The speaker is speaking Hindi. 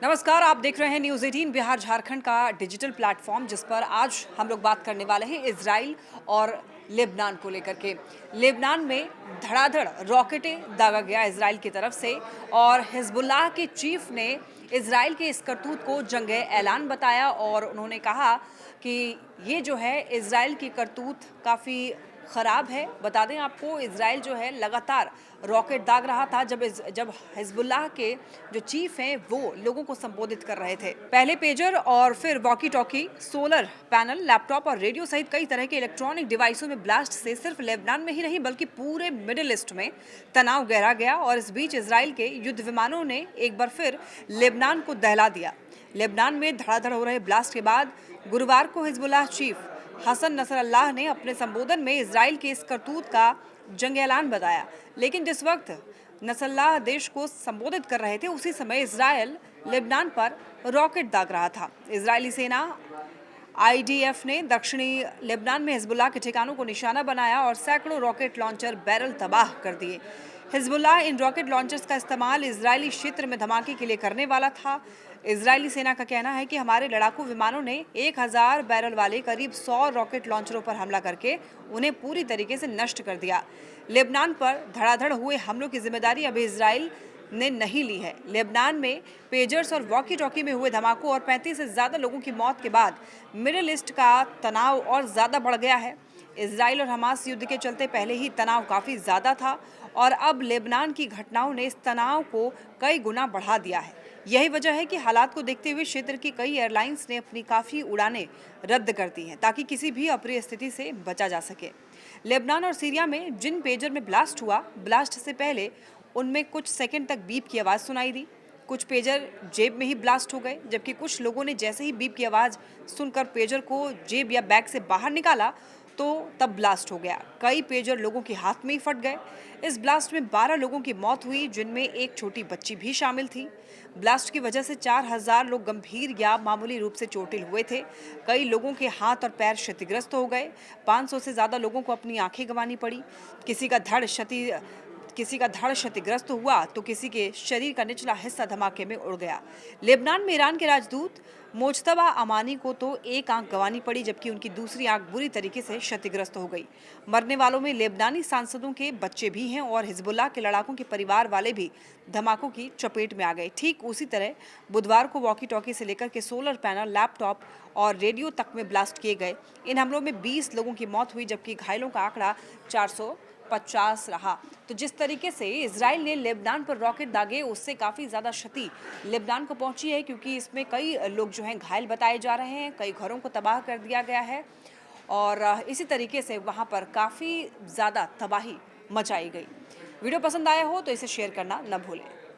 नमस्कार, आप देख रहे हैं न्यूज़ 18 बिहार झारखंड का डिजिटल प्लेटफॉर्म, जिस पर आज हम लोग बात करने वाले हैं इजराइल और लेबनान को लेकर के। लेबनान में धड़ाधड़ रॉकेटें दागा गया इजराइल की तरफ से, और हिजबुल्लाह के चीफ ने इजराइल के इस करतूत को जंग ऐलान बताया और उन्होंने कहा कि ये जो है इजराइल की करतूत काफ़ी ख़राब है। बता दें आपको, इजराइल जो है लगातार रॉकेट दाग रहा था जब हिजबुल्लाह के जो चीफ हैं वो लोगों को संबोधित कर रहे थे। पहले पेजर और फिर walkie talkie, solar panel, laptop और रेडियो सहित कई तरह के इलेक्ट्रॉनिक डिवाइसों में ब्लास्ट से सिर्फ लेबनान में ही नहीं बल्कि पूरे मिडिल ईस्ट में तनाव गहरा गया। और इस बीच इजराइल के युद्ध विमानों ने एक बार फिर लेबनान को दहला दिया। लेबनान में धड़ाधड़ हो रहे ब्लास्ट के बाद गुरुवार को हिजबुल्लाह चीफ हसन नसरल्लाह ने अपने संबोधन में इजराइल के इस करतूत का जंग ऐलान बताया। लेकिन जिस वक्त नसरल्लाह देश को संबोधित कर रहे थे, उसी समय इजराइल लेबनान पर रॉकेट दाग रहा था। इजरायली सेना आईडीएफ ने दक्षिणी लेबनान में हिजबुल्लाह के ठिकानों को निशाना बनाया और सैकड़ों रॉकेट लॉन्चर बैरल तबाह कर दिए। हिजबुल्लाह इन रॉकेट लॉन्चर्स का इस्तेमाल इजरायली क्षेत्र में धमाके के लिए करने वाला था। इजरायली सेना का कहना है कि हमारे लड़ाकू विमानों ने 1000 बैरल वाले करीब 100 रॉकेट लॉन्चरों पर हमला करके उन्हें पूरी तरीके से नष्ट कर दिया। लेबनान पर धड़ाधड़ हुए हमलों की जिम्मेदारी अभी इजराइल ने नहीं ली है। लेबनान में पेजर्स और वॉकी टॉकी में हुए धमाकों और 35 से ज़्यादा लोगों की मौत के बाद मिडिल ईस्ट का तनाव और ज़्यादा बढ़ गया है। इजराइल और हमास युद्ध के चलते पहले ही तनाव काफ़ी ज़्यादा था और अब लेबनान की घटनाओं ने इस तनाव को कई गुना बढ़ा दिया है। यही वजह है कि हालात को देखते हुए क्षेत्र की कई एयरलाइंस ने अपनी काफ़ी उड़ानें रद्द कर दी हैं ताकि किसी भी अप्रिय स्थिति से बचा जा सके। लेबनान और सीरिया में जिन पेजर में ब्लास्ट हुआ, ब्लास्ट से पहले उनमें कुछ सेकंड तक बीप की आवाज़ सुनाई दी। कुछ पेजर जेब में ही ब्लास्ट हो गए, जबकि कुछ लोगों ने जैसे ही बीप की आवाज़ सुनकर पेजर को जेब या बैग से बाहर निकाला तो तब ब्लास्ट हो गया। कई पेजर लोगों के हाथ में ही फट गए। इस ब्लास्ट में 12 लोगों की मौत हुई, जिनमें एक छोटी बच्ची भी शामिल थी। ब्लास्ट की वजह से 4000 लोग गंभीर या मामूली रूप से चोटिल हुए थे। कई लोगों के हाथ और पैर क्षतिग्रस्त हो गए। 500 से ज़्यादा लोगों को अपनी आंखें गंवानी पड़ी। किसी का धड़ क्षतिग्रस्त हुआ तो किसी के शरीर का निचला हिस्सा धमाके में उड़ गया। लेबनान में ईरान के राजदूत मोज्तबा अमानी को तो एक आंख गंवानी पड़ी, जबकि उनकी दूसरी आंख बुरी तरीके से क्षतिग्रस्त हो गई। मरने वालों में लेबनानी सांसदों के बच्चे भी हैं और हिजबुल्लाह के लड़ाकों के परिवार वाले भी धमाकों की चपेट में आ गए। ठीक उसी तरह बुधवार को वॉकी टॉकी से लेकर के सोलर पैनल, लैपटॉप और रेडियो तक में ब्लास्ट किए गए। इन हमलों में 20 लोगों की मौत हुई, जबकि घायलों का आंकड़ा 450 रहा। तो जिस तरीके से इजराइल ने लेबनान पर रॉकेट दागे, उससे काफ़ी ज़्यादा क्षति लेबनान को पहुंची है, क्योंकि इसमें कई लोग जो हैं घायल बताए जा रहे हैं, कई घरों को तबाह कर दिया गया है और इसी तरीके से वहां पर काफ़ी ज़्यादा तबाही मचाई गई। वीडियो पसंद आया हो तो इसे शेयर करना न भूलें।